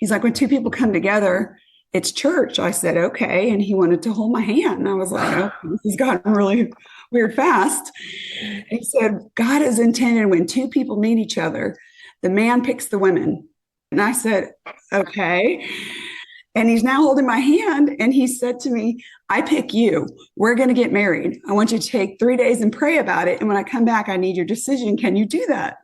He's like, when two people come together, it's church. I said, okay. And he wanted to hold my hand. And I was like, oh, this has gotten really weird fast. And he said, God is intended when two people meet each other, the man picks the women. And I said, okay. And he's now holding my hand. And he said to me, I pick you. We're going to get married. I want you to take 3 days and pray about it. And when I come back, I need your decision. Can you do that?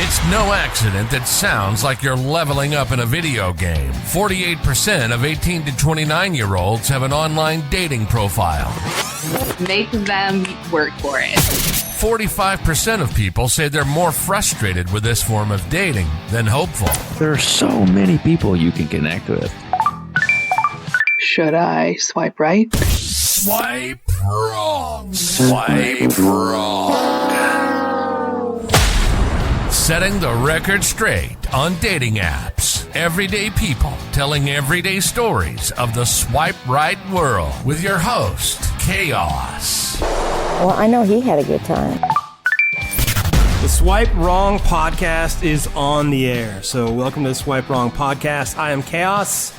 It's no accident that sounds like you're leveling up in a video game. 48% of 18 to 29-year-olds have an online dating profile. Make them work for it. 45% of people say they're more frustrated with this form of dating than hopeful. There are so many people you can connect with. Should I swipe right? Swipe wrong. Swipe wrong. Setting the record straight on dating apps. Everyday people telling everyday stories of the swipe right world with your host, Chaos. Well, I know he had a good time. The Swipe Wrong podcast is on the air. So welcome to the Swipe Wrong podcast. I am Chaos.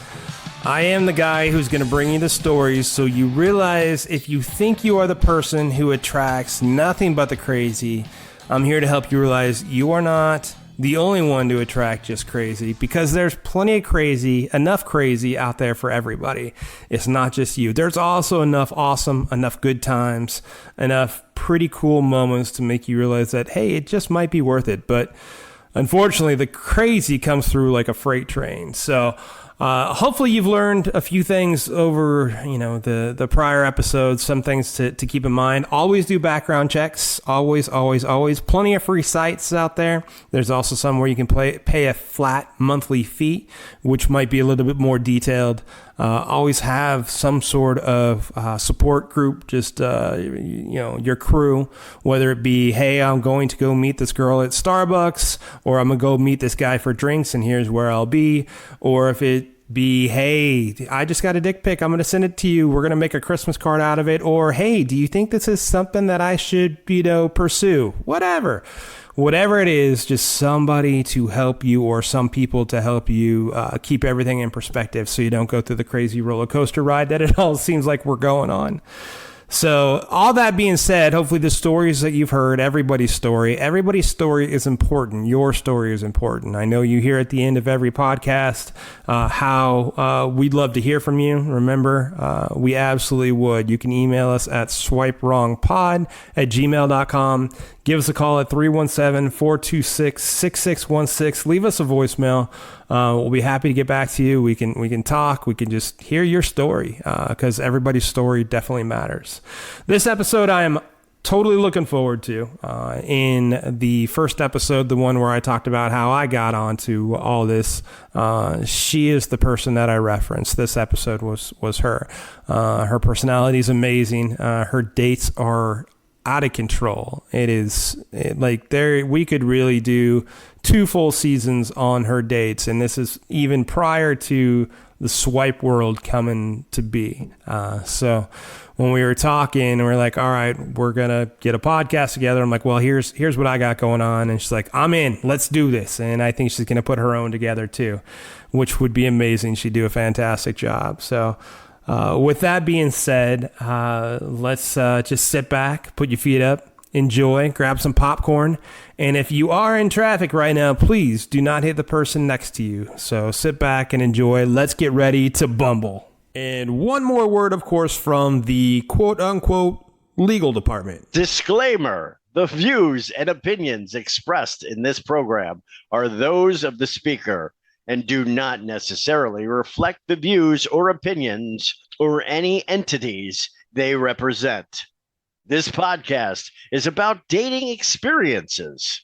I am the guy who's going to bring you the stories so you realize if you think you are the person who attracts nothing but the crazy, I'm here to help you realize you are not the only one to attract just crazy, because there's plenty of crazy, enough crazy out there for everybody. It's not just you. There's also enough awesome, enough good times, enough pretty cool moments to make you realize that, hey, it just might be worth it. But unfortunately, the crazy comes through like a freight train. So hopefully you've learned a few things over, the prior episodes, some things to keep in mind. Always do background checks. Always. Plenty of free sites out there. There's also some where you can pay a flat monthly fee, which might be a little bit more detailed. Always have some sort of support group, just, your crew, whether it be, hey, I'm going to go meet this girl at Starbucks, or I'm going to go meet this guy for drinks and here's where I'll be. Or if it be, hey, I just got a dick pic, I'm going to send it to you. We're going to make a Christmas card out of it. Or, hey, do you think this is something that I should, pursue? Whatever it is, just somebody to help you or some people to help you keep everything in perspective so you don't go through the crazy roller coaster ride that it all seems like we're going on. So all that being said, hopefully the stories that you've heard, everybody's story is important. Your story is important. I know you hear at the end of every podcast how we'd love to hear from you. Remember, we absolutely would. You can email us at swipewrongpod@gmail.com. Give us a call at 317-426-6616. Leave us a voicemail. We'll be happy to get back to you. We can talk. We can just hear your story because everybody's story definitely matters. This episode I am totally looking forward to. In the first episode, the one where I talked about how I got onto all this, she is the person that I referenced. This episode was her. Her personality is amazing. Her dates are out of control. We could really do 2 full seasons on her dates, and this is even prior to the swipe world coming to be. So when we were talking, we're like, all right, we're gonna get a podcast together. I'm like, well, here's what I got going on, and she's like, I'm in. Let's do this. And I think she's gonna put her own together too, which would be amazing. She'd do a fantastic job. So with that being said, let's just sit back, put your feet up, enjoy, grab some popcorn. And if you are in traffic right now, please do not hit the person next to you. So sit back and enjoy. Let's get ready to Bumble. And one more word, of course, from the quote unquote legal department. Disclaimer. The views and opinions expressed in this program are those of the speaker and do not necessarily reflect the views or opinions or any entities they represent. This podcast is about dating experiences.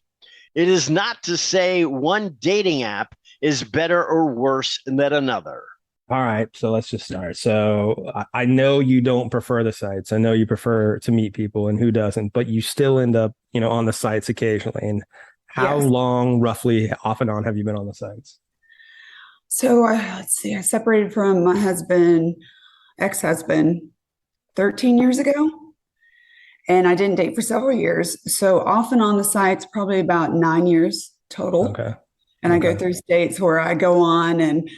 It is not to say one dating app is better or worse than another. All right, so let's just start. So I know you don't prefer the sites. I know you prefer to meet people, and who doesn't, but you still end up, on the sites occasionally. And how long, roughly, off and on, have you been on the sites? So let's see, I separated from my ex-husband 13 years ago, and I didn't date for several years. So off and on the sites, probably about 9 years total. Okay. And I go Okay. through states where I go on and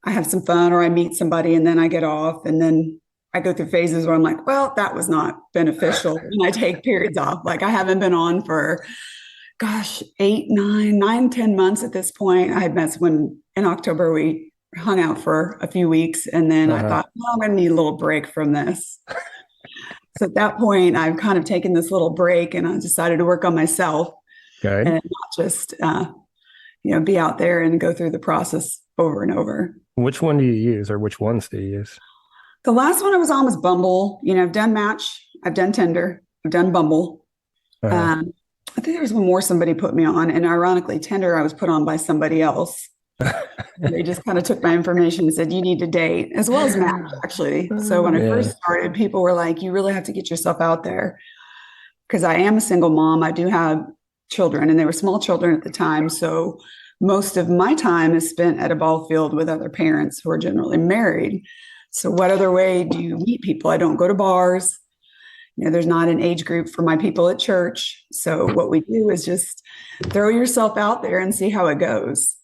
I have some fun or I meet somebody and then I get off. And then I go through phases where I'm like, well, that was not beneficial. And I take periods off. Like I haven't been on for, gosh, 10 months at this point. I had met when in October we hung out for a few weeks. And then I thought, well, I'm going to need a little break from this. So at that point, I've kind of taken this little break and I decided to work on myself Good. and not just, be out there and go through the process over and over. Which one do you use, or which ones do you use? The last one I was on was Bumble. I've done Match, I've done Tinder, I've done Bumble. I think there was one more somebody put me on, and ironically, Tinder I was put on by somebody else. They just kind of took my information and said, you need to date, as well as Match, actually. So when I first started, people were like, you really have to get yourself out there. Because I am a single mom. I do have children, and they were small children at the time. So most of my time is spent at a ball field with other parents who are generally married. So what other way do you meet people? I don't go to bars. There's not an age group for my people at church. So what we do is just throw yourself out there and see how it goes.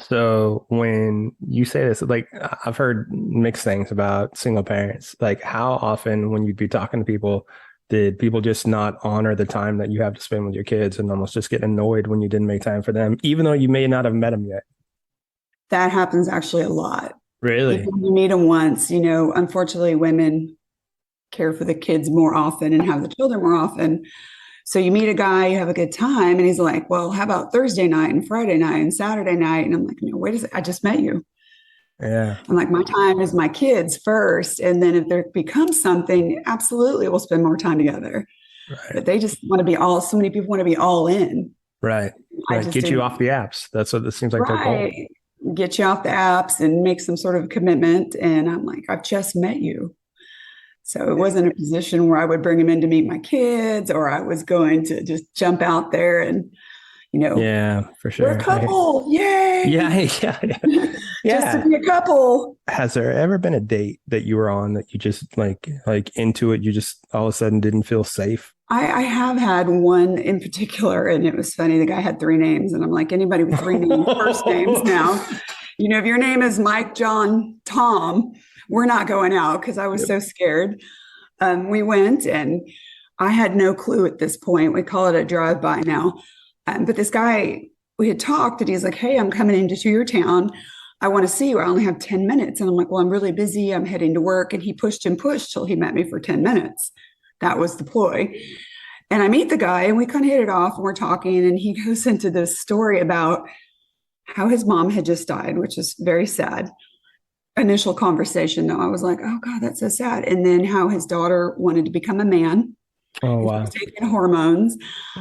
So when you say this, like I've heard mixed things about single parents. Like how often when you'd be talking to people, did people just not honor the time that you have to spend with your kids and almost just get annoyed when you didn't make time for them, even though you may not have met them yet? That happens actually a lot. Really? Even when you meet them once, unfortunately, women care for the kids more often and have the children more often. So you meet a guy, you have a good time, and he's like, well, how about Thursday night and Friday night and Saturday night? And I'm like, no, wait a second, I just met you. Yeah. I'm like, my time is my kids first. And then if there becomes something, absolutely, we'll spend more time together. Right. But they just want to be so many people want to be all in. Right. Like get you off the apps. That's what it seems like their goal. Get you off the apps and make some sort of commitment. And I'm like, I've just met you. So it wasn't a position where I would bring him in to meet my kids, or I was going to just jump out there and, yeah, for sure. We're a couple. Yay. Yeah. Just to be a couple. Has there ever been a date that you were on that you just like into it, you just all of a sudden didn't feel safe? I have had one in particular, and it was funny. The guy had 3 names, and I'm like, anybody with 3 names, first names now. If your name is Mike, John, Tom, we're not going out, because I was so scared. We went, and I had no clue at this point. We call it a drive-by now. But this guy, we had talked, and he's like, hey, I'm coming into your town. I want to see you. I only have 10 minutes. And I'm like, well, I'm really busy. I'm heading to work. And he pushed and pushed till he met me for 10 minutes. That was the ploy. And I meet the guy, and we kind of hit it off, and we're talking, and he goes into this story about how his mom had just died, which is very sad. Initial conversation, though, I was like, oh God, that's so sad. And then how his daughter wanted to become a man. Oh, wow. He was taking hormones.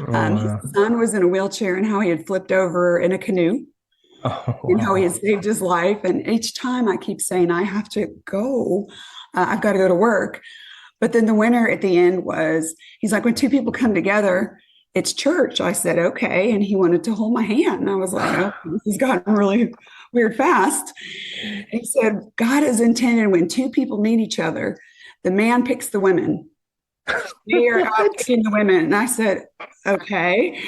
Wow. His son was in a wheelchair, and how he had flipped over in a canoe. Oh, wow. And how he had saved his life. And each time I keep saying, I have to go. I've got to go to work. But then the winner at the end was, he's like, when 2 people come together, it's church. I said, okay. And he wanted to hold my hand. And I was like, oh, this has gotten really weird fast. And he said, God is intended when 2 people meet each other, the man picks the women. They are out picking the women. And I said, okay.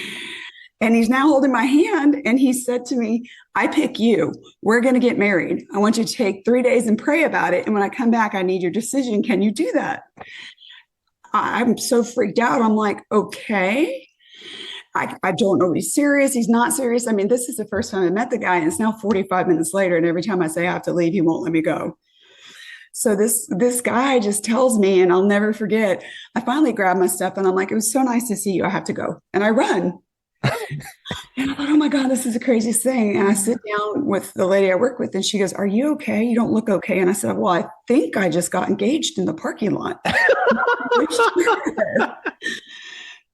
And he's now holding my hand. And he said to me, I pick you. We're going to get married. I want you to take 3 days and pray about it. And when I come back, I need your decision. Can you do that? I'm so freaked out. I'm like, okay. I don't know if he's serious. He's not serious. I mean, this is the first time I met the guy, and it's now 45 minutes later. And every time I say I have to leave, he won't let me go. So this guy just tells me, and I'll never forget, I finally grabbed my stuff and I'm like, it was so nice to see you. I have to go. And I run. And I thought, oh my God, this is the craziest thing. And I sit down with the lady I work with, and she goes, are you okay? You don't look okay. And I said, well, I think I just got engaged in the parking lot.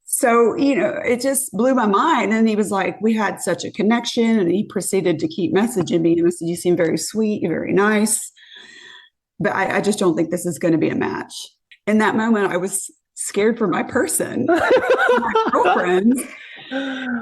So, it just blew my mind. And he was like, we had such a connection, and he proceeded to keep messaging me. And I said, you seem very sweet, you're very nice, but I just don't think this is going to be a match. In that moment, I was scared for my person, my girlfriends.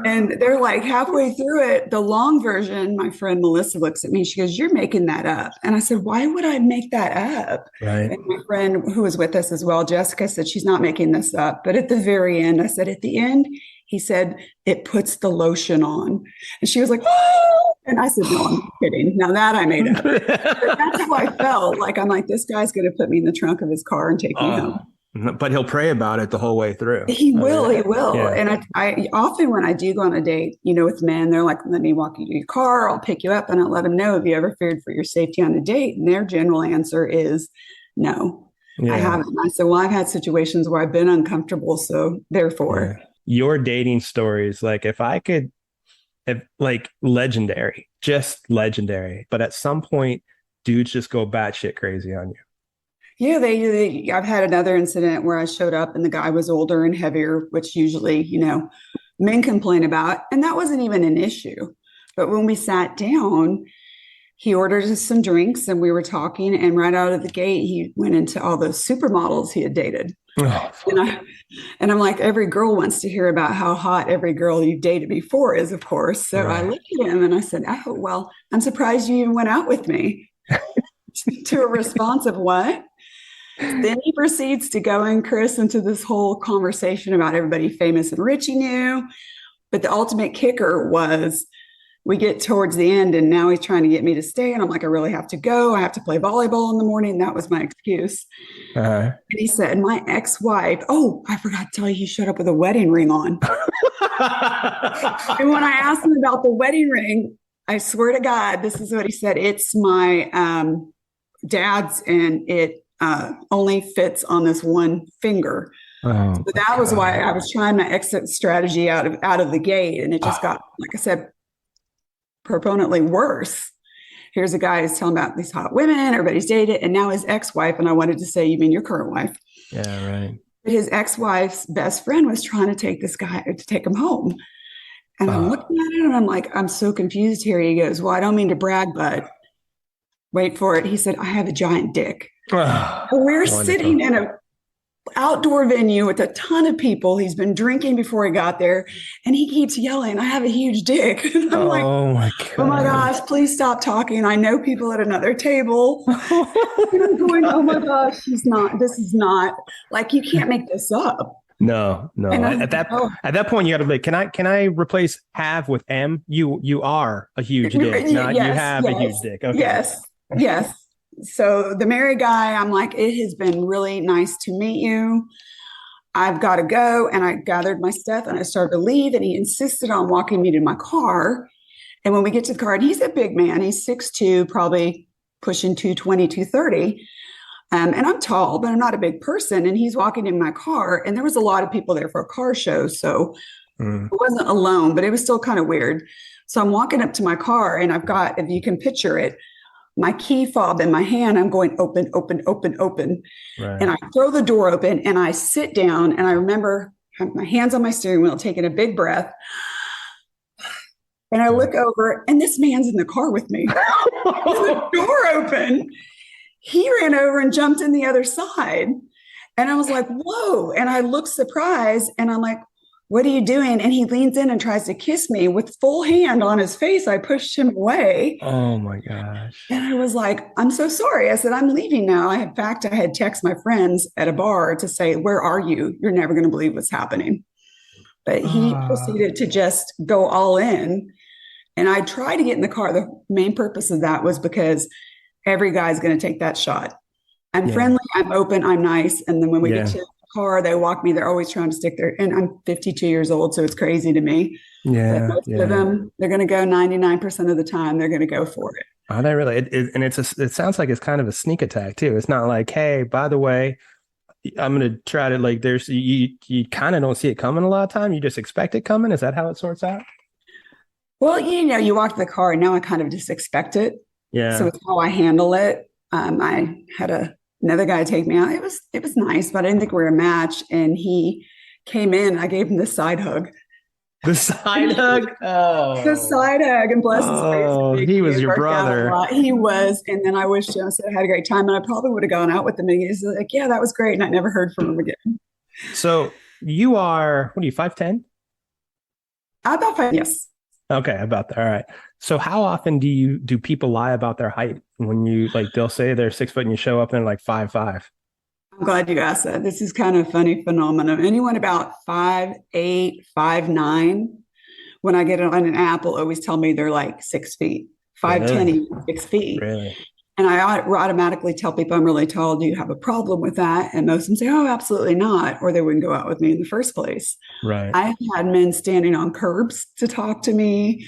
And they're like halfway through it, the long version, my friend Melissa looks at me. She goes, "You're making that up." And I said, "Why would I make that up?" Right. And my friend who was with us as well, Jessica, said, "She's not making this up." But at the very end, I said, "At the end," he said, "it puts the lotion on." And she was like, "Oh!" And I said, "No, I'm kidding. Now that I made up." But that's how I felt. Like, I'm like, this guy's going to put me in the trunk of his car and take me home. But he'll pray about it the whole way through. He will. Yeah. And I often, when I do go on a date, with men, they're like, "Let me walk you to your car. I'll pick you up." And I'll let them know, "Have you ever feared for your safety on a date?" And their general answer is no, I haven't. And I said, "Well, I've had situations where I've been uncomfortable. So therefore." Yeah. Your dating stories, like legendary, just legendary. But at some point, dudes just go batshit crazy on you. Yeah, I've had another incident where I showed up and the guy was older and heavier, which usually, men complain about. And that wasn't even an issue. But when we sat down, he ordered us some drinks and we were talking. And right out of the gate, he went into all those supermodels he had dated. Oh, and I'm like, every girl wants to hear about how hot every girl you've dated before is, of course. So I looked at him and I said, "Oh, well, I'm surprised you even went out with me." To a response of what? Then he proceeds to go in, Chris, into this whole conversation about everybody famous and rich he knew. But the ultimate kicker was we get towards the end and now he's trying to get me to stay. And I'm like, "I really have to go. I have to play volleyball in the morning." That was my excuse. And he said, "My ex-wife," oh, I forgot to tell you, he showed up with a wedding ring on. And when I asked him about the wedding ring, I swear to God, this is what he said. "It's my dad's and it only fits on this one finger." So that was why I was trying my exit strategy out of the gate. And it just got, like I said, proponently worse. Here's a guy who's telling about these hot women, everybody's dated, and now his ex-wife, and I wanted to say, "You mean your current wife?" Yeah, right. But his ex-wife's best friend was trying to take this guy to take him home. And I'm looking at it and I'm like, I'm so confused here. He goes, "Well, I don't mean to brag, but," wait for it, he said, "I have a giant dick." We're sitting in an outdoor venue with a ton of people. He's been drinking before he got there, and he keeps yelling, "I have a huge dick." And I'm like, "Oh my God. Oh my gosh, please stop talking. I know people at another table." And I'm going, "Oh my gosh, this is not, like, you can't make this up." No. At that point, you got to be like, can I replace have with am? You are a huge dick, not you have a huge dick. Okay. Yes. So the married guy, I'm like, "It has been really nice to meet you. I've got to go." And I gathered my stuff and I started to leave. And he insisted on walking me to my car. And when we get to the car, and he's a big man, he's 6'2", probably pushing 220, 230. And I'm tall, but I'm not a big person. And he's walking in my car. And there was a lot of people there for a car show. So I wasn't alone, but it was still kind of weird. So I'm walking up to my car and I've got, if you can picture it, my key fob in my hand. I'm going open, open, open, open. Right. And I throw the door open and I sit down and I remember having my hands on my steering wheel, taking a big breath. And I look over and this man's in the car with me. The door open. He ran over and jumped in the other side. And I was like, "Whoa." And I looked surprised and I'm like, "What are you doing?" And he leans in and tries to kiss me with full hand on his face. I pushed him away. Oh my gosh. And I was like, "I'm so sorry." I said, "I'm leaving now." I had texted my friends at a bar to say, "Where are you? You're never going to believe what's happening." But he proceeded to just go all in. And I tried to get in the car. The main purpose of that was because every guy's going to take that shot. I'm friendly, I'm open, I'm nice. And then when we get to the car, they walk me. They're always trying to stick there. And I'm 52 years old, so it's crazy to me. But most of them, they're going to go 99% of the time. They're going to go for it. Oh, they really? It sounds like it's kind of a sneak attack too. It's not like, "Hey, by the way, I'm going to try to," like, there's you kind of don't see it coming a lot of time. You just expect it coming. Is that how it sorts out? Well, you walk to the car and now I kind of just expect it. Yeah. So it's how I handle it. I had another guy take me out. It was nice, but I didn't think we were a match. And he came in. I gave him the side hug. The side hug? Oh. The side hug, and bless his face. Oh, he was your brother. He was. And then I wished him, I said I had a great time. And I probably would have gone out with him. And he's like, "Yeah, that was great." And I never heard from him again. So you are, what are you, 5'10"? About 5, yes. Okay, about that. All right. So how often do people lie about their height when you like they'll say they're 6 foot and you show up and they're like 5'5"? I'm glad you asked that. This is kind of a funny phenomenon. Anyone about 5'8", 5'9", when I get on an app, will always tell me they're like 6 feet, 5'10", Really? 6 feet. Really? And I automatically tell people I'm really tall. Do you have a problem with that? And most of them say, oh, absolutely not. Or they wouldn't go out with me in the first place. Right. I've had men standing on curbs to talk to me.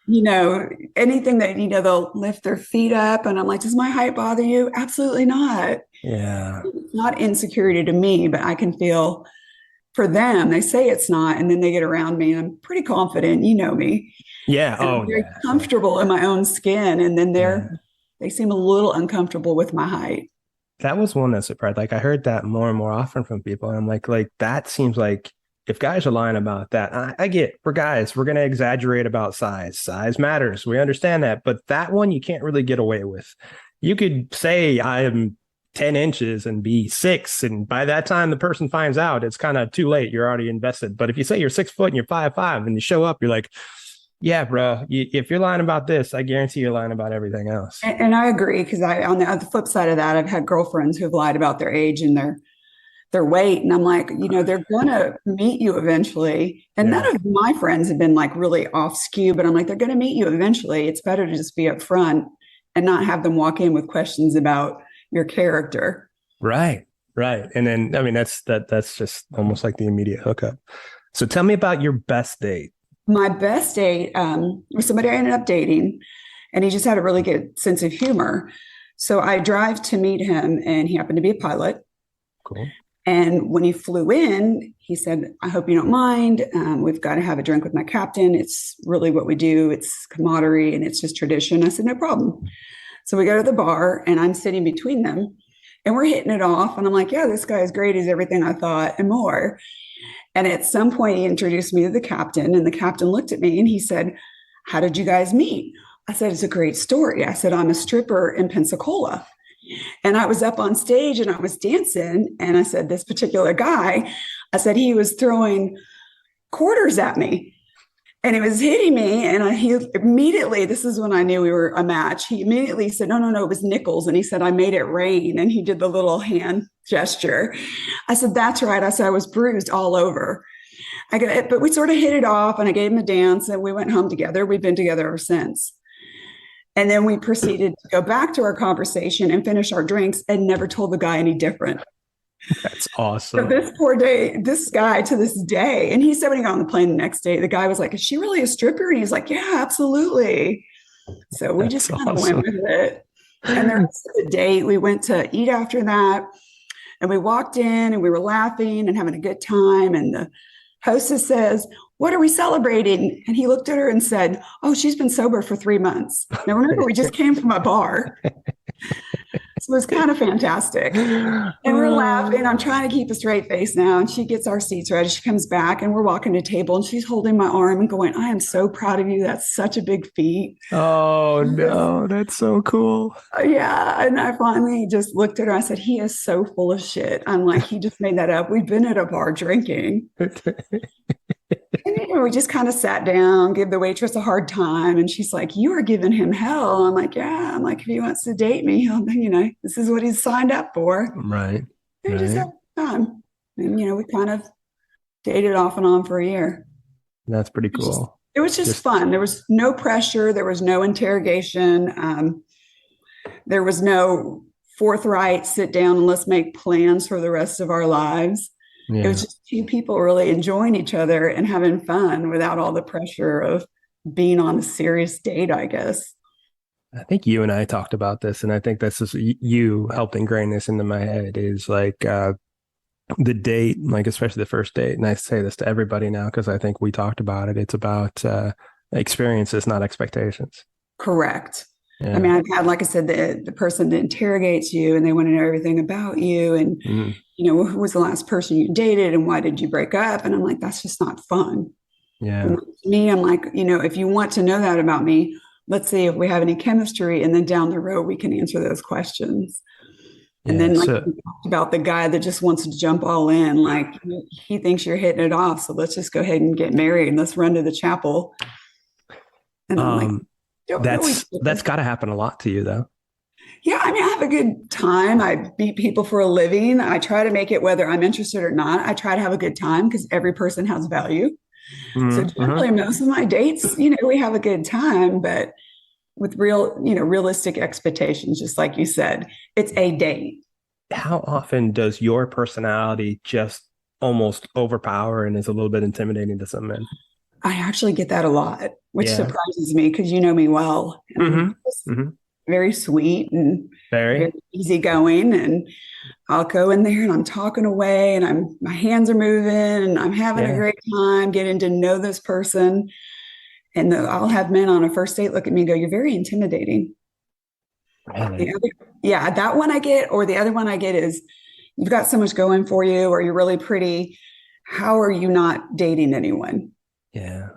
Anything that, they'll lift their feet up. And I'm like, does my height bother you? Absolutely not. Yeah. It's not insecurity to me, but I can feel for them. They say it's not. And then they get around me and I'm pretty confident. You know me. Yeah. And I'm very comfortable in my own skin. And then they seem a little uncomfortable with my height. That was one that surprised. Like I heard that more and more often from people. And I'm like that seems like if guys are lying about that, I get we're guys, we're going to exaggerate about size. Size matters. We understand that. But that one you can't really get away with. You could say I am 10 inches and be 6. And by that time the person finds out, it's kind of too late. You're already invested. But if you say you're 6 foot and you're 5'5" and you show up, you're like, yeah, bro, if you're lying about this, I guarantee you're lying about everything else. And I agree, because on the flip side of that, I've had girlfriends who've lied about their age and their weight. And I'm like, they're going to meet you eventually. And none of my friends have been like really off skew, but I'm like, they're going to meet you eventually. It's better to just be upfront and not have them walk in with questions about your character. Right. And then, I mean, that's just almost like the immediate hookup. So tell me about your best date. My best date was somebody I ended up dating, and he just had a really good sense of humor. So I drive to meet him, and he happened to be a pilot. Cool. And when he flew in, he said, I hope you don't mind. We've got to have a drink with my captain. It's really what we do. It's camaraderie and it's just tradition. I said, no problem. So we go to the bar, and I'm sitting between them, and we're hitting it off. And I'm like, yeah, this guy is great. He's everything I thought and more. And at some point, he introduced me to the captain, and the captain looked at me and he said, how did you guys meet? I said, it's a great story. I said, I'm a stripper in Pensacola. And I was up on stage and I was dancing. And I said, this particular guy, I said, he was throwing quarters at me. And he was hitting me, and he immediately, this is when I knew we were a match. He immediately said, no, it was nickels. And he said, I made it rain. And he did the little hand gesture. I said, that's right. I said, I was bruised all over. But we sort of hit it off, and I gave him a dance, and we went home together. We've been together ever since. And then we proceeded to go back to our conversation and finish our drinks, and never told the guy any different. That's awesome. So this guy to this day, and he said when he got on the plane the next day, the guy was like, is she really a stripper? And he's like, yeah, absolutely. So we just kind of went with it. And the rest of the date, we went to eat after that, and we walked in and we were laughing and having a good time. And the hostess says, what are we celebrating? And he looked at her and said, oh, she's been sober for 3 months. Now, remember, we just came from a bar. So it was kind of fantastic. And we're laughing. I'm trying to keep a straight face now. And she gets our seats ready. She comes back, and we're walking to the table, and she's holding my arm and going, I am so proud of you. That's such a big feat. Oh, no, that's so cool. Yeah. And I finally just looked at her. I said, he is so full of shit. I'm like, he just made that up. We've been at a bar drinking. And we just kind of sat down, gave the waitress a hard time. And she's like, you are giving him hell. I'm like, yeah. I'm like, if he wants to date me, this is what he's signed up for. Right. And just had fun. And, we kind of dated off and on for a year. That's pretty cool. It was just fun. There was no pressure. There was no interrogation. There was no forthright sit down and let's make plans for the rest of our lives. Yeah. It was just two people really enjoying each other and having fun without all the pressure of being on a serious date, I guess. I think you and I talked about this, and I think that's just you helped ingrain this into my head is like the date, like especially the first date. And I say this to everybody now because I think we talked about it. It's about experiences, not expectations. Correct. Yeah. I mean, I've had, like I said, the person that interrogates you and they want to know everything about you and, who was the last person you dated and why did you break up? And I'm like, that's just not fun. Yeah. And to me, I'm like, if you want to know that about me, let's see if we have any chemistry. And then down the road, we can answer those questions. And Yeah. then, like So, we talked about the guy that just wants to jump all in, like he thinks you're hitting it off. So let's just go ahead and get married and let's run to the chapel. And I'm like, don't really that's care. got to happen a lot to you, though. Yeah, I mean, I have a good time. I meet people for a living. I try to make it whether I'm interested or not. I try to have a good time because every person has value. So Mm-hmm. generally, most of my dates, we have a good time, but with realistic expectations, just like you said, it's a date. How often does your personality just almost overpower and is a little bit intimidating to some men? I actually get that a lot, which Yeah. surprises me because you know me well. And I'm just Mm-hmm. very sweet and Very. very easygoing. And I'll go in there and I'm talking away and my hands are moving and I'm having a Yeah. great time getting to know this person. And I'll have men on a first date look at me and go, "You're very intimidating." Really? Yeah, that one I get, or the other one I get is, "You've got so much going for you, or you're really pretty. How are you not dating anyone?" Yeah.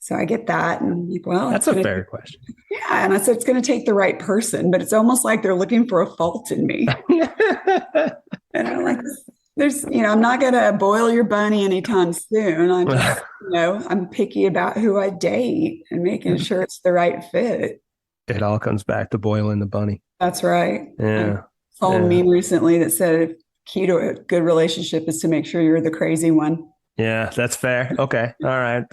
So I get that. And I'm like, well, That's a fair question. yeah. And I said, it's going to take the right person, but it's almost like they're looking for a fault in me. And I'm like, I'm not going to boil your bunny anytime soon. I just, I'm picky about who I date and making sure it's the right fit. It all comes back to boiling the bunny. That's right. Yeah. I saw a meme recently that said, key to a good relationship is to make sure you're the crazy one. Yeah, that's fair. Okay. All right.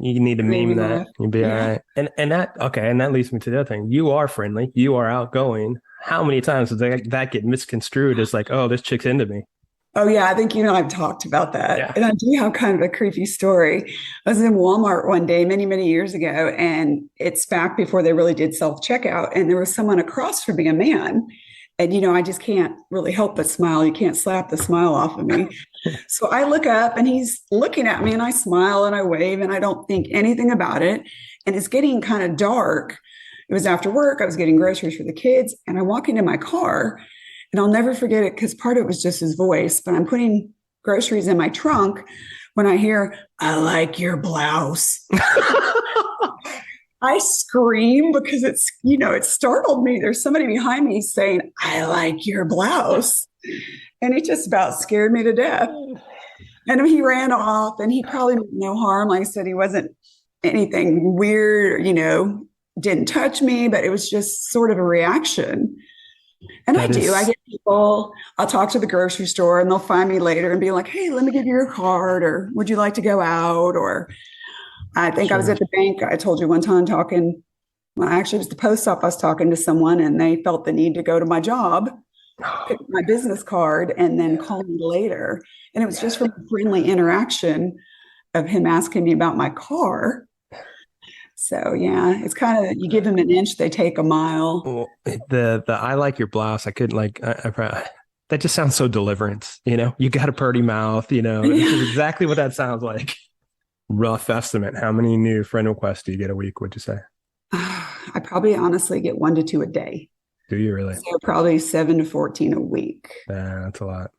You need to meme that. You'll be all right. And that leads me to the other thing. You are friendly. You are outgoing. How many times does that get misconstrued as like, oh, this chick's into me? Oh, yeah. I think, I've talked about that. Yeah. And I do have kind of a creepy story. I was in Walmart one day, many, many years ago, and it's back before they really did self-checkout. And there was someone across from me, a man. And, I just can't really help but smile. You can't slap the smile off of me. So I look up and he's looking at me and I smile and I wave and I don't think anything about it. And it's getting kind of dark. It was after work. I was getting groceries for the kids and I walk into my car and I'll never forget it because part of it was just his voice, but I'm putting groceries in my trunk when I hear, "I like your blouse." I scream because it startled me. There's somebody behind me saying, "I like your blouse." And it just about scared me to death. And he ran off and he probably meant no harm. Like I said, he wasn't anything weird, didn't touch me, but it was just sort of a reaction. And I get people, I'll talk to the grocery store and they'll find me later and be like, "Hey, let me give you your card," or "Would you like to go out?" Or I think I was at the bank. I told you one time actually it was the post office talking to someone and they felt the need to go to my job, pick my business card and then call me later. And it was just from a friendly interaction of him asking me about my car. So yeah, it's kind of, you give them an inch, they take a mile. Well, the "I like your blouse," I couldn't that just sounds so Deliverance, you got a pretty mouth, this is exactly what that sounds like. Rough estimate. How many new friend requests do you get a week, would you say? I probably honestly get 1 to 2 a day. Do you really? So probably 7 to 14 a week. That's a lot.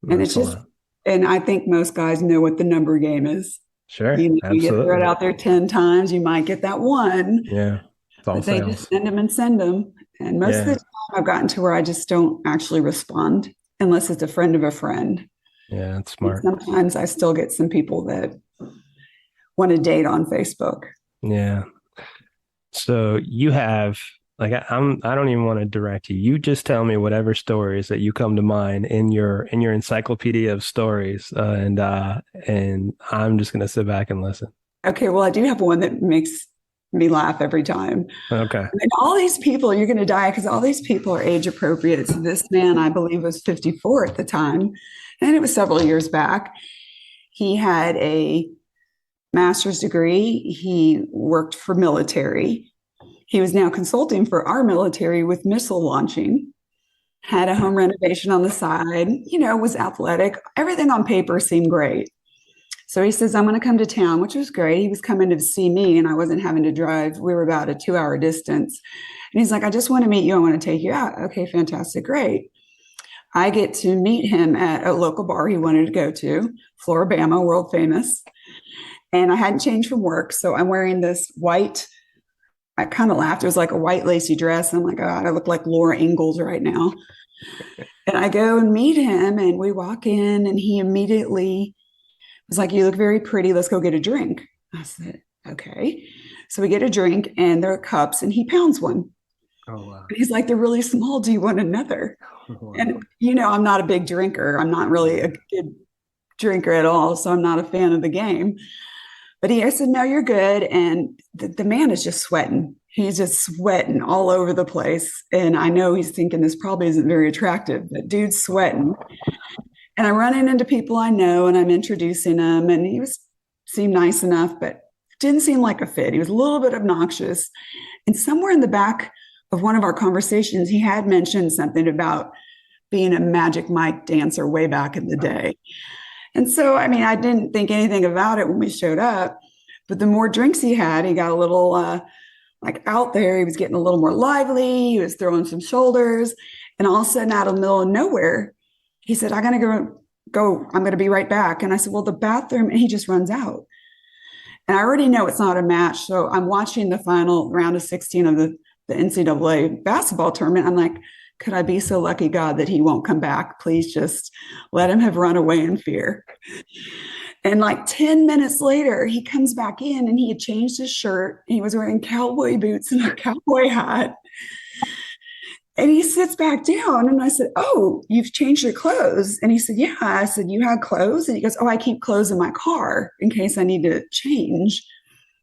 And it's just, and I think most guys know what the number game is. Sure. You Absolutely. get thrown out there 10 times, you might get that one. Yeah. It's all but they sales. just send them and send them. And most of the time I've gotten to where I just don't actually respond unless it's a friend of a friend. Yeah, that's smart. And sometimes I still get some people that want to date on Facebook. Yeah. So you have I don't even want to direct you. You just tell me whatever stories that you come to mind in your encyclopedia of stories, and I'm just gonna sit back and listen. Okay, well, I do have one that makes me laugh every time. Okay. And all these people, you're going to die because all these people are age appropriate. So this man, I believe, was 54 at the time, and it was several years back. He had a master's degree. He worked for military. He was now consulting for our military with missile launching, had a home renovation on the side, was athletic. Everything on paper seemed great. So he says, "I'm going to come to town," which was great. He was coming to see me and I wasn't having to drive. We were about a 2-hour distance. And he's like, "I just want to meet you. I want to take you out." Okay, fantastic. Great. I get to meet him at a local bar he wanted to go to, Floribama, world famous. And I hadn't changed from work. So I'm wearing this white I kind of laughed. It was like a white lacy dress. And I'm like, God, I look like Laura Ingalls right now. And I go and meet him, and we walk in, and he immediately was like, you look very pretty. Let's go get a drink. I said, okay. So we get a drink, and there are cups, and he pounds one. Oh, wow. And he's like, they're really small. Do you want another? Wow. And, I'm not a big drinker. I'm not really a good drinker at all. So I'm not a fan of the game. But I said, no, you're good. And the man is just sweating. He's just sweating all over the place. And I know he's thinking this probably isn't very attractive, but dude's sweating. And I'm running into people I know, and I'm introducing him. And he seemed nice enough, but didn't seem like a fit. He was a little bit obnoxious. And somewhere in the back of one of our conversations, he had mentioned something about being a Magic Mike dancer way back in the day. And so, I didn't think anything about it when we showed up, but the more drinks he had, he got a little out there. He was getting a little more lively. He was throwing some shoulders, and all of a sudden, out of the middle of nowhere, he said, I'm going to go. I'm going to be right back. And I said, well, the bathroom, and he just runs out. And I already know it's not a match. So I'm watching the final round of 16 of the NCAA basketball tournament. I'm like, could I be so lucky, God, that he won't come back? Please just let him have run away in fear. And like 10 minutes later, he comes back in, and he had changed his shirt. He was wearing cowboy boots and a cowboy hat. And he sits back down, and I said, oh, you've changed your clothes. And he said, yeah. I said, you had clothes? And he goes, oh, I keep clothes in my car in case I need to change.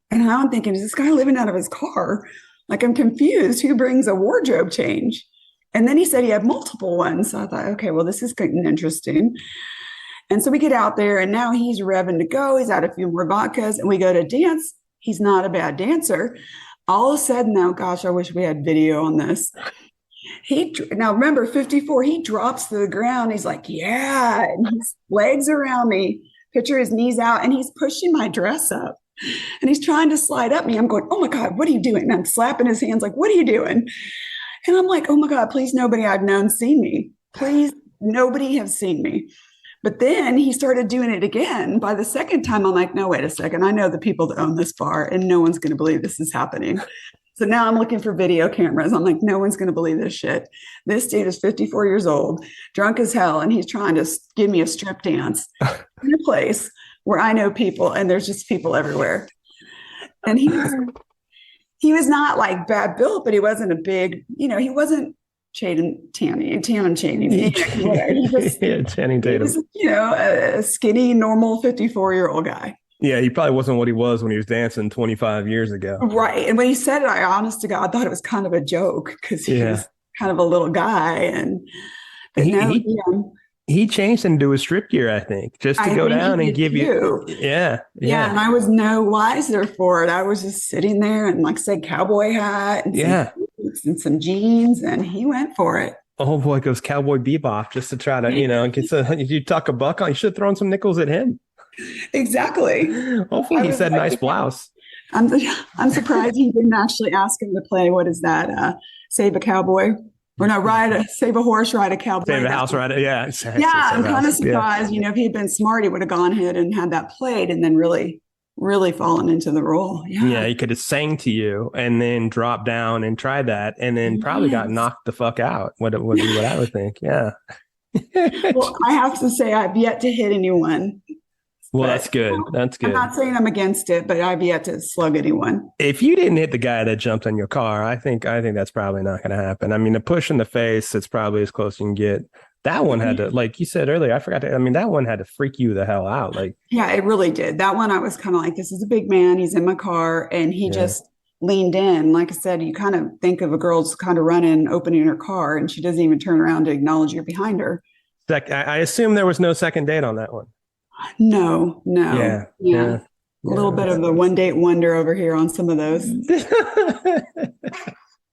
And I'm thinking, is this guy living out of his car? Like, I'm confused. Who brings a wardrobe change? And then he said he had multiple ones. So I thought, okay, well, this is getting interesting. And so we get out there, and now he's revving to go. He's had a few more vodkas, and we go to dance. He's not a bad dancer. All of a sudden, now, gosh, I wish we had video on this. Now remember, 54, he drops to the ground. He's like, yeah. And his legs around me, picture his knees out, and he's pushing my dress up. And he's trying to slide up me. I'm going, oh my God, what are you doing? And I'm slapping his hands like, what are you doing? And I'm like, oh my God, please nobody I've known seen me. Please, nobody have seen me. But then he started doing it again. By the second time, I'm like, no, wait a second. I know the people that own this bar, and no one's going to believe this is happening. So now I'm looking for video cameras. I'm like, no one's going to believe this shit. This dude is 54 years old, drunk as hell, and he's trying to give me a strip dance in a place where I know people, and there's just people everywhere. And he was not like bad built, but he wasn't a big, he wasn't Channing Tatum. Channing Tatum. He was, a skinny, normal 54-year-old guy. Yeah, he probably wasn't what he was when he was dancing 25 years ago. Right. And when he said it, I honest to God thought it was kind of a joke, because he was kind of a little guy. And he changed into his strip gear, I think, just to go down and give you. Yeah. And I was no wiser for it. I was just sitting there and, like I said, cowboy hat and some boots and some jeans, and he went for it. Oh boy, goes Cowboy Bebop just to try to, if you tuck a buck on, you should have thrown some nickels at him. Exactly. Hopefully he said nice blouse. I'm surprised he didn't actually ask him to play. What is that? Save a cowboy. Or no, save a horse, ride a cowboy. Save a house, ride a, yeah. I'm kind of surprised. If he had been smart, he would have gone ahead and had that played, and then really, really fallen into the role. Yeah, he could have sang to you and then dropped down and tried that, and then probably got knocked the fuck out. What I would think. Yeah. Well, I have to say, I've yet to hit anyone. Well, that's good. That's good. I'm not saying I'm against it, but I've yet to slug anyone. If you didn't hit the guy that jumped on your car, I think that's probably not going to happen. I mean, a push in the face, it's probably as close as you can get. That one had to, like you said earlier, that one had to freak you the hell out. Like, yeah, it really did. That one, I was kind of like, this is a big man. He's in my car, and he just leaned in. Like I said, you kind of think of a girl's kind of running, opening her car, and she doesn't even turn around to acknowledge you're behind her. I assume there was no second date on that one. No. Yeah. A little bit of a one date wonder over here on some of those.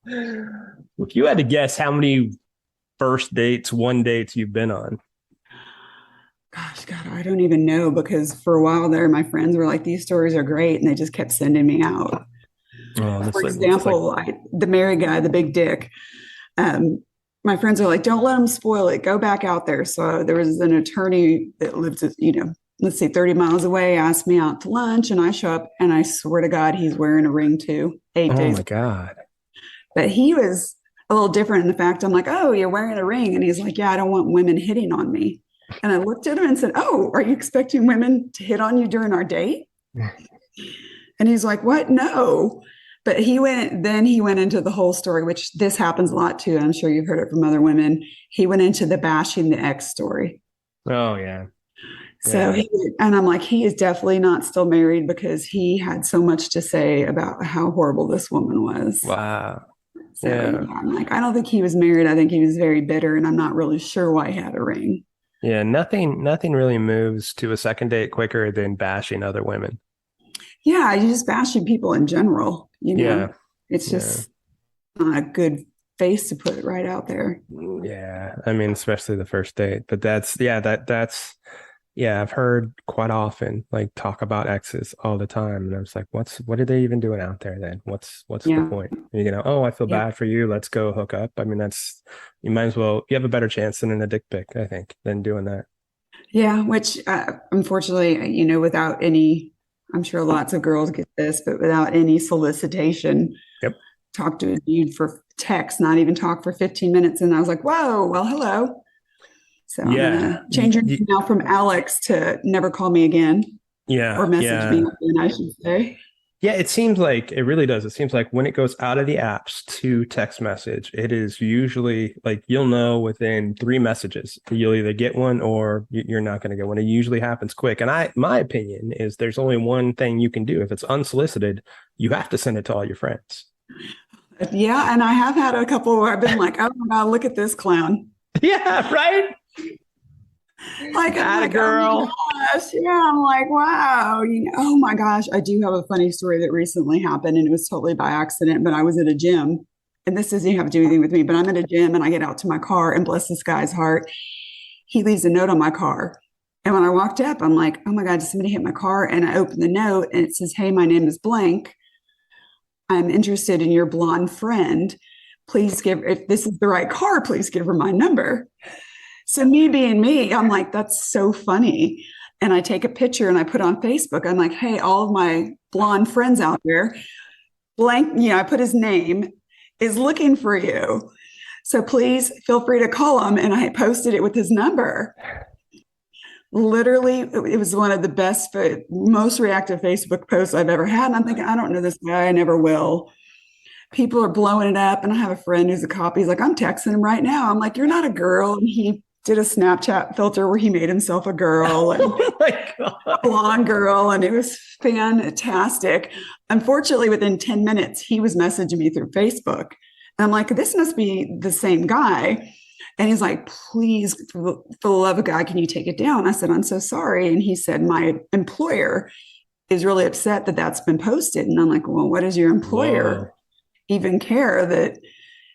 If you had to guess how many first dates, one dates you've been on. Gosh, God, I don't even know, because for a while there, my friends were like, these stories are great. And they just kept sending me out. For example, the married guy, the big dick, my friends are like, don't let him spoil it. Go back out there. So there was an attorney that lived, let's see, 30 miles away, asked me out to lunch, and I show up, and I swear to God, he's wearing a ring too, 8 days. Oh my God. But he was a little different in the fact I'm like, oh, you're wearing a ring. And he's like, yeah, I don't want women hitting on me. And I looked at him and said, oh, are you expecting women to hit on you during our date? And he's like, what? No. But he went into the whole story, which this happens a lot too. I'm sure you've heard it from other women. He went into the bashing the ex story. Oh yeah. So, and I'm like, he is definitely not still married because he had so much to say about how horrible this woman was. Wow. So I'm like, I don't think he was married. I think he was very bitter, and I'm not really sure why he had a ring. Yeah, nothing really moves to a second date quicker than bashing other women. Yeah, you just bashing people in general. Yeah. It's just not a good face to put it right out there. Yeah, I mean, especially the first date. But that's I've heard quite often like talk about exes all the time, and I was like, what are they even doing out there then? What's the point? Oh, I feel bad for you. Let's go hook up. I mean, you might as well. You have a better chance than in a dick pic, I think, than doing that. Yeah, which unfortunately, without any, I'm sure lots of girls get this, but without any solicitation, talk to a dude for text, not even talk for 15 minutes, and I was like, whoa, well, hello. So I'm gonna change your name now from Alex to never call me again. Yeah. Or message me again, I should say. Yeah, it really does. It seems like when it goes out of the apps to text message, it is usually like you'll know within 3 messages. You'll either get one or you're not going to get one. It usually happens quick. And my opinion is there's only one thing you can do. If it's unsolicited, you have to send it to all your friends. Yeah, and I have had a couple where I've been like, oh my God, look at this clown. Yeah, right? Like, a girl. Oh my gosh. Yeah, I'm like, wow. Oh my gosh. I do have a funny story that recently happened, and it was totally by accident, but I was at a gym, and this doesn't have to do anything with me, but I'm at a gym and I get out to my car, and bless this guy's heart, he leaves a note on my car. And when I walked up, I'm like, oh my God, did somebody hit my car? And I opened the note and it says, hey, my name is blank. I'm interested in your blonde friend. Please if this is the right car, please give her my number. So me being me, I'm like, that's so funny. And I take a picture and I put on Facebook. I'm like, hey, all of my blonde friends out there, blank, I put his name, is looking for you. So please feel free to call him. And I posted it with his number. Literally, it was one of the best, most reactive Facebook posts I've ever had. And I'm thinking, I don't know this guy. I never will. People are blowing it up. And I have a friend who's a cop. He's like, I'm texting him right now. I'm like, you're not a girl. And he did a Snapchat filter where he made himself a girl and a blonde girl. And it was fantastic. Unfortunately, within 10 minutes, he was messaging me through Facebook. And I'm like, this must be the same guy. And he's like, please, for the love of God, can you take it down? I said, I'm so sorry. And he said, my employer is really upset that that's been posted. And I'm like, well, what does your employer even care that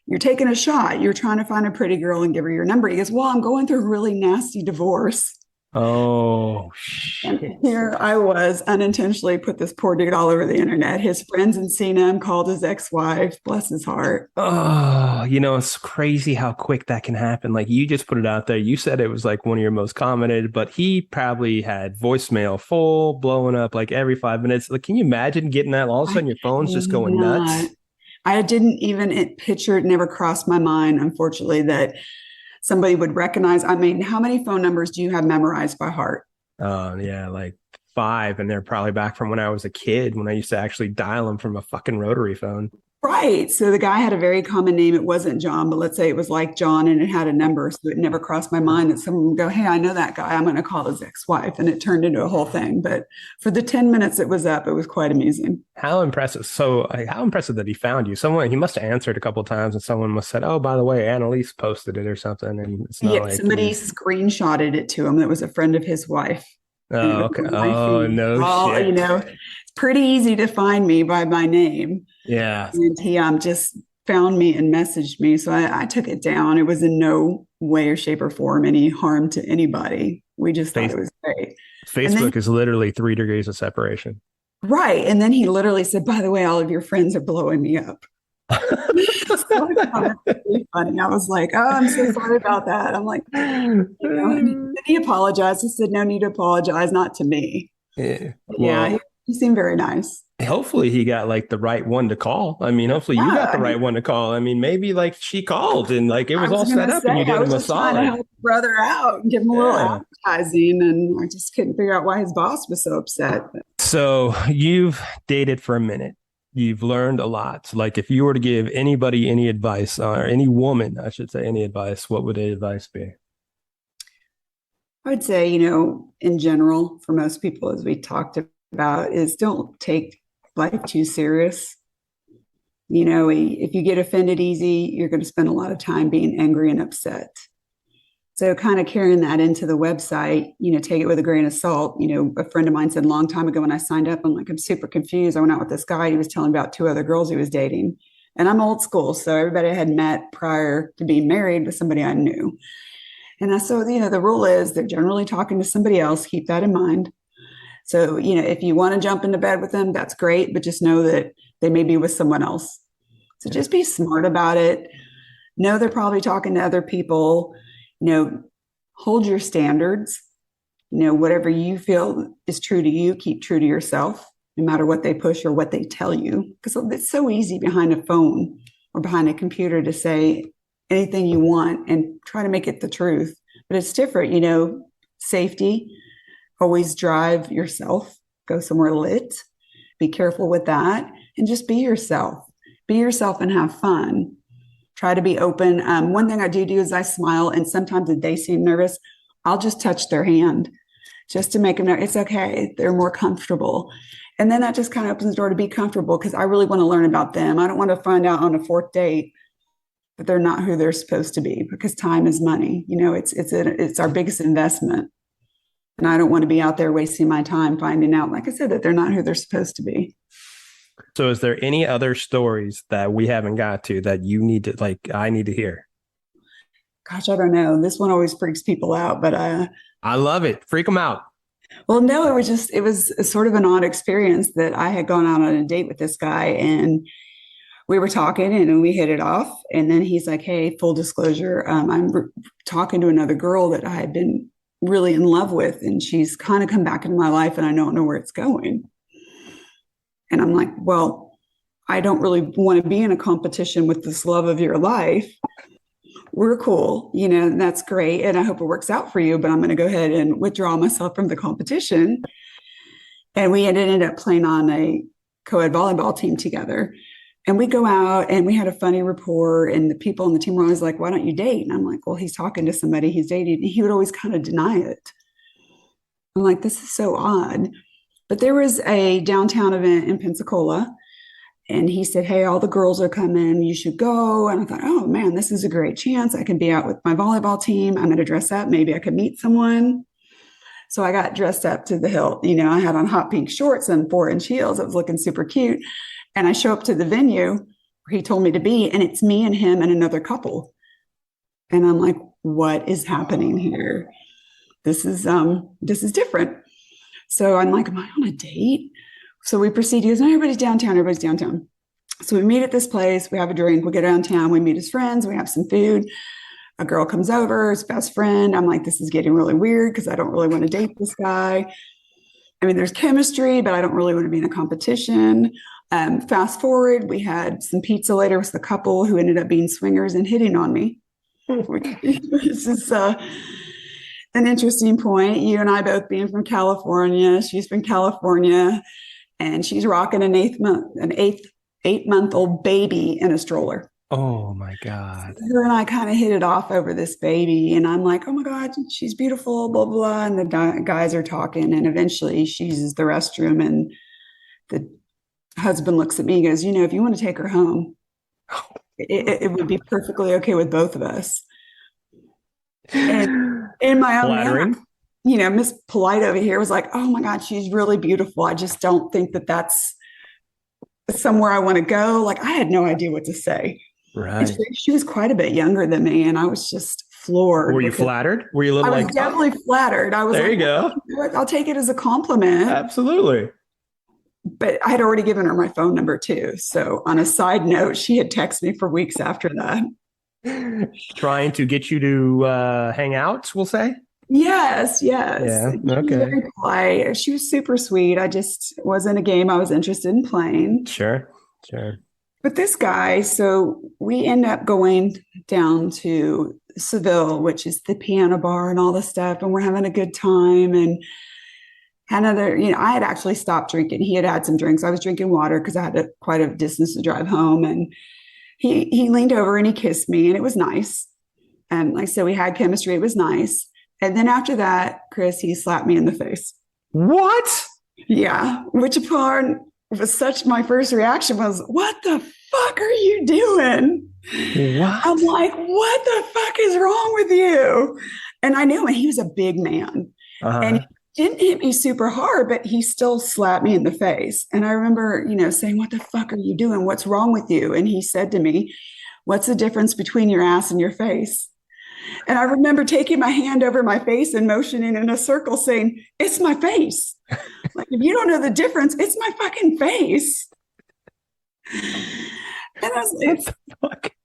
you're taking a shot? You're trying to find a pretty girl and give her your number. He goes, well, I'm going through a really nasty divorce. Oh, shit. And here I was unintentionally put this poor dude all over the internet. His friends had seen him, called his ex-wife, bless his heart. Oh, it's crazy how quick that can happen. Like you just put it out there. You said it was like one of your most commented, but he probably had voicemail full, blowing up like every 5 minutes. Like, can you imagine getting that? All of a sudden your phone's just going nuts. I didn't even picture it, never crossed my mind, unfortunately, that somebody would recognize. I mean, how many phone numbers do you have memorized by heart? Yeah, like 5. And they're probably back from when I was a kid, when I used to actually dial them from a fucking rotary phone. Right. So the guy had a very common name. It wasn't John, but let's say it was like John and it had a number. So it never crossed my mind that someone would go, hey, I know that guy. I'm going to call his ex-wife. And it turned into a whole thing. But for the 10 minutes it was up, it was quite amusing. How impressive. So how impressive that he found you. He must have answered a couple of times and someone must have said, oh, by the way, Annalise posted it or something. And it's not somebody screenshotted it to him. That was a friend of his wife. Oh, okay. Oh, no shit. It's pretty easy to find me by my name. Yeah. And he just found me and messaged me. So I took it down. It was in no way or shape or form any harm to anybody. We just thought it was great. Facebook is literally 3 degrees of separation. Right. And then he literally said, by the way, all of your friends are blowing me up. So I thought it was really funny. I was like, "Oh, I'm so sorry about that." I'm like, and he apologized. He said, "No need to apologize, not to me." Yeah. Yeah, Well, he seemed very nice. hopefully he got like the right one to call. I mean, hopefully you got the Yeah, right one to call. I mean, maybe like she called and like it I was was all set gonna up and say you I did him was a just trying to solid. help brother out and give him a little Yeah. advertising, and I just couldn't figure out why his boss was so upset. So you've dated for a minute. You've learned a lot. Like if you were to give anybody any advice, or any woman, I should say, any advice, what would the advice be? I would say, in general, for most people, as we talked about, is don't take life too serious. If you get offended easy, you're going to spend a lot of time being angry and upset. So kind of carrying that into the website, take it with a grain of salt. A friend of mine said a long time ago when I signed up, I'm like, I'm super confused. I went out with this guy. He was telling about two other girls he was dating. And I'm old school. So everybody I had met prior to being married was somebody I knew. And so, the rule is they're generally talking to somebody else. Keep that in mind. So, if you want to jump into bed with them, that's great. But just know that they may be with someone else. So just be smart about it. Know they're probably talking to other people. Hold your standards. Whatever you feel is true to you, keep true to yourself, no matter what they push or what they tell you. Because it's so easy behind a phone or behind a computer to say anything you want and try to make it the truth. But it's different, safety, always drive yourself, go somewhere lit, be careful with that, and just be yourself. Be yourself and have fun. Try to be open. One thing I do is I smile, and sometimes if they seem nervous, I'll just touch their hand just to make them know it's okay. They're more comfortable. And then that just kind of opens the door to be comfortable because I really want to learn about them. I don't want to find out on a fourth date that they're not who they're supposed to be because time is money. It's our biggest investment. And I don't want to be out there wasting my time finding out, like I said, that they're not who they're supposed to be. So is there any other stories that we haven't got to that you need to, like, I need to hear? Gosh, I don't know. This one always freaks people out, but I love it. Freak them out. well, no, it was a sort of an odd experience that I had gone out on a date with this guy and we were talking and we hit it off. And then he's like, hey, full disclosure, I'm talking to another girl that I had been really in love with. And she's kind of come back into my life and I don't know where it's going. And I'm like, well, I don't really want to be in a competition with this love of your life. We're cool, and that's great. And I hope it works out for you, but I'm going to go ahead and withdraw myself from the competition. And we ended up playing on a co-ed volleyball team together. And we go out and we had a funny rapport. And the people on the team were always like, why don't you date? And I'm like, well, he's talking to somebody he's dating. And he would always kind of deny it. I'm like, this is so odd. But there was a downtown event in Pensacola. And he said, hey, all the girls are coming. You should go. And I thought, oh, man, this is a great chance. I can be out with my volleyball team. I'm going to dress up. Maybe I could meet someone. So I got dressed up to the hilt. I had on hot pink shorts and 4-inch heels. I was looking super cute. And I show up to the venue where he told me to be. And it's me and him and another couple. And I'm like, what is happening here? This is different. So I'm like, am I on a date? So we proceed. He goes, no, everybody's downtown. Everybody's downtown. So we meet at this place. We have a drink. We go downtown. We meet his friends. We have some food. A girl comes over, his best friend. I'm like, this is getting really weird because I don't really want to date this guy. I mean, there's chemistry, but I don't really want to be in a competition. Fast forward, we had some pizza later with the couple who ended up being swingers and hitting on me. This is an interesting point. You and I both being from California. She's from California. And she's rocking an 8-month-old baby in a stroller. Oh my God. So her and I kind of hit it off over this baby. And I'm like, oh my God, she's beautiful, blah, blah, blah. And the guys are talking. And eventually she uses the restroom. And the husband looks at me and goes, if you want to take her home, it would be perfectly okay with both of us. And in my own Flattering. manner, Miss Polite over here was like, oh my God, she's really beautiful. I just don't think that that's somewhere I want to go. Like I had no idea what to say. Right. And she was quite a bit younger than me. And I was just floored. Were you flattered? Were you a little I was definitely flattered. I was there like, you go. I'll take it as a compliment. Absolutely. but I had already given her my phone number too. So on a side note, she had texted me for weeks after that. Trying to get you to hang out, we'll say. Yes, yes. Yeah. She was Okay. very polite. She was super sweet. I just wasn't a game I was interested in playing. Sure. Sure. But this guy, so we end up going down to Seville, which is the piano bar and all the stuff, and we're having a good time. And another, I had actually stopped drinking. He had had some drinks. I was drinking water because I had quite a distance to drive home. And he leaned over and he kissed me, and it was nice. And like I said, we had chemistry. It was nice. And then after that, Chris, he slapped me in the face. What? Yeah, which upon was such my first reaction was, what the fuck are you doing? What? I'm like, what the fuck is wrong with you? And I knew him. He was a big man. And he didn't hit me super hard, but he still slapped me in the face. And I remember, saying, what the fuck are you doing? What's wrong with you? And he said to me, what's the difference between your ass and your face? And I remember taking my hand over my face and motioning in a circle saying, it's my face. Like, if you don't know the difference, it's my fucking face. And I was like,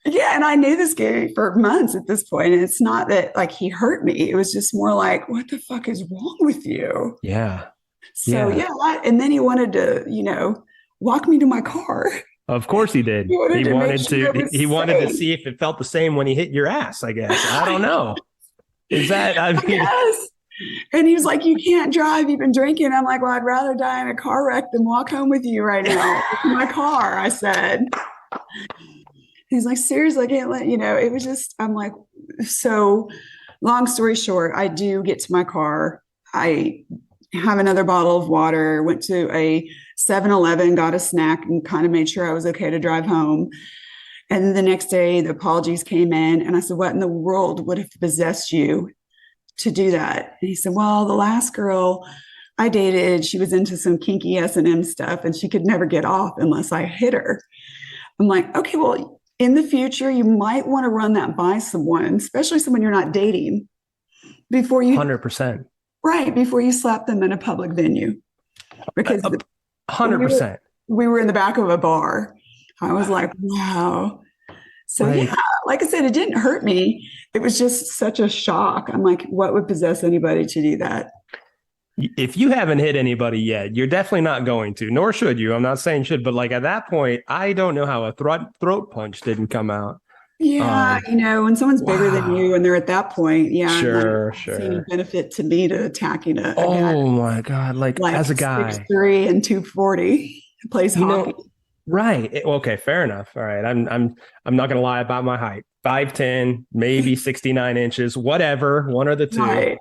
yeah, and I knew this guy for months at this point. And it's not that like he hurt me. It was just more like, what the fuck is wrong with you? Yeah. So yeah, and then he wanted to, walk me to my car. Of course he did. He wanted to see if it felt the same when he hit your ass, I guess. I don't know. Is that, I mean, yes. And he was like, you can't drive, you've been drinking. I'm like, well, I'd rather die in a car wreck than walk home with you right now. In my car, I said. He's like, seriously, I can't let it was just, I'm like, so long story short, I do get to my car. I have another bottle of water, went to a 7-Eleven, got a snack and kind of made sure I was okay to drive home. And then the next day, the apologies came in and I said, what in the world would have possessed you to do that? And he said, well, the last girl I dated, she was into some kinky S&M stuff and she could never get off unless I hit her. I'm like, okay, well, in the future, you might want to run that by someone, especially someone you're not dating, before you 100%. Right, before you slap them in a public venue. Because 100%. We were in the back of a bar. I was like, wow. So yeah, like I said, it didn't hurt me. It was just such a shock. I'm like, what would possess anybody to do that? If you haven't hit anybody yet, you're definitely not going to, nor should you. I'm not saying should, but like at that point, I don't know how a throat punch didn't come out. Yeah, when someone's bigger than you and they're at that point, yeah, sure. Any benefit to me to attacking a oh guy my god, like as a guy, 6'3" and 240 plays hockey. Right? Okay, fair enough. All right, I'm not gonna lie about my height. 5'10", maybe 69 inches, whatever, one or the two. Right.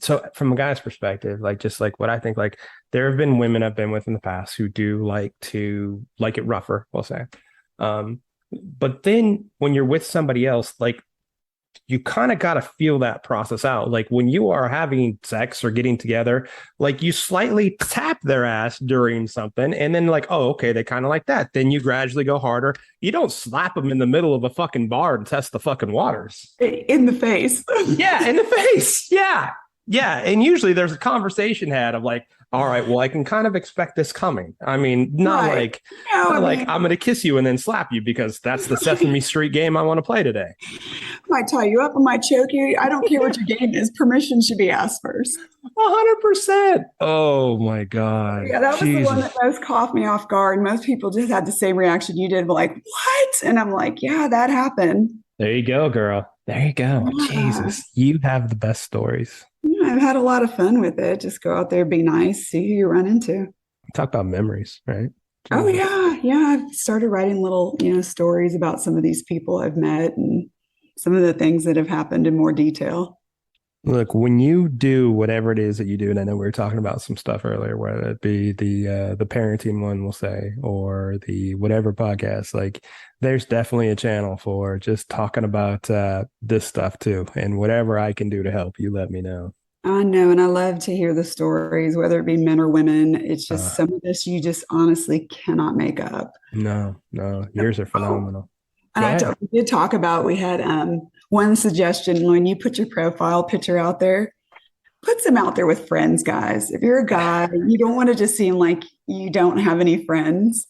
So from a guy's perspective, like just like what I think, like there have been women I've been with in the past who do like it rougher, we'll say. But then when you're with somebody else, like you kind of got to feel that process out. Like when you are having sex or getting together, like you slightly tap their ass during something and then like, oh, okay, they kind of like that. Then you gradually go harder. You don't slap them in the middle of a fucking bar to test the fucking waters. In the face. Yeah, in the face. Yeah. Yeah. And usually there's a conversation had of like, all right, well, I can kind of expect this coming. I mean, not like I'm going to kiss you and then slap you because that's the Sesame Street game I want to play today. I might tie you up, I might choke you. I don't care what your game is. Permission should be asked first. 100%. Oh my God. Yeah, that was the one that most caught me off guard. Most people just had the same reaction you did, like, what? And I'm like, yeah, that happened. There you go, girl. There you go. Yeah. Jesus, you have the best stories. Yeah, I've had a lot of fun with it. Just go out there, be nice, see who you run into. Talk about memories, right? Oh yeah. Yeah. I've started writing little, stories about some of these people I've met and some of the things that have happened in more detail. Look, when you do whatever it is that you do, and I know we were talking about some stuff earlier, whether it be the parenting one, we'll say, or the whatever podcast, like there's definitely a channel for just talking about this stuff too. And whatever I can do to help, you let me know. I know. And I love to hear the stories, whether it be men or women. It's just some of this you just honestly cannot make up. No, yours are phenomenal. And we did talk about, we had one suggestion when you put your profile picture out there, put some out there with friends, guys. If you're a guy, you don't want to just seem like you don't have any friends.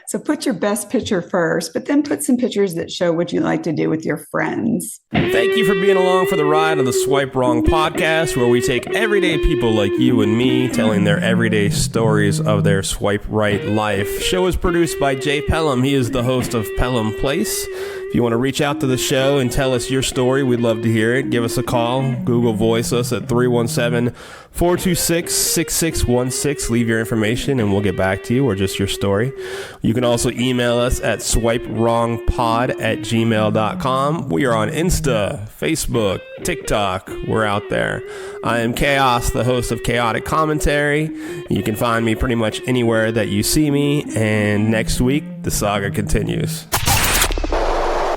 So put your best picture first, but then put some pictures that show what you like to do with your friends. Thank you for being along for the ride of the Swipe Wrong podcast, where we take everyday people like you and me telling their everyday stories of their swipe right life. Show is produced by Jay Pelham. He is the host of Pelham Place. If you want to reach out to the show and tell us your story, we'd love to hear it. Give us a call. Google Voice us at 317-426-6616. Leave your information and we'll get back to you, or just your story. You can also email us at swipewrongpod@gmail.com. We are on Insta, Facebook, TikTok. We're out there. I am Chaos, the host of Chaotic Commentary. You can find me pretty much anywhere that you see me. And next week, the saga continues.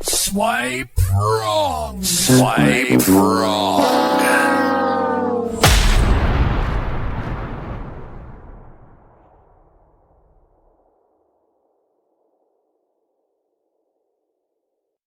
Swipe wrong. Swipe wrong.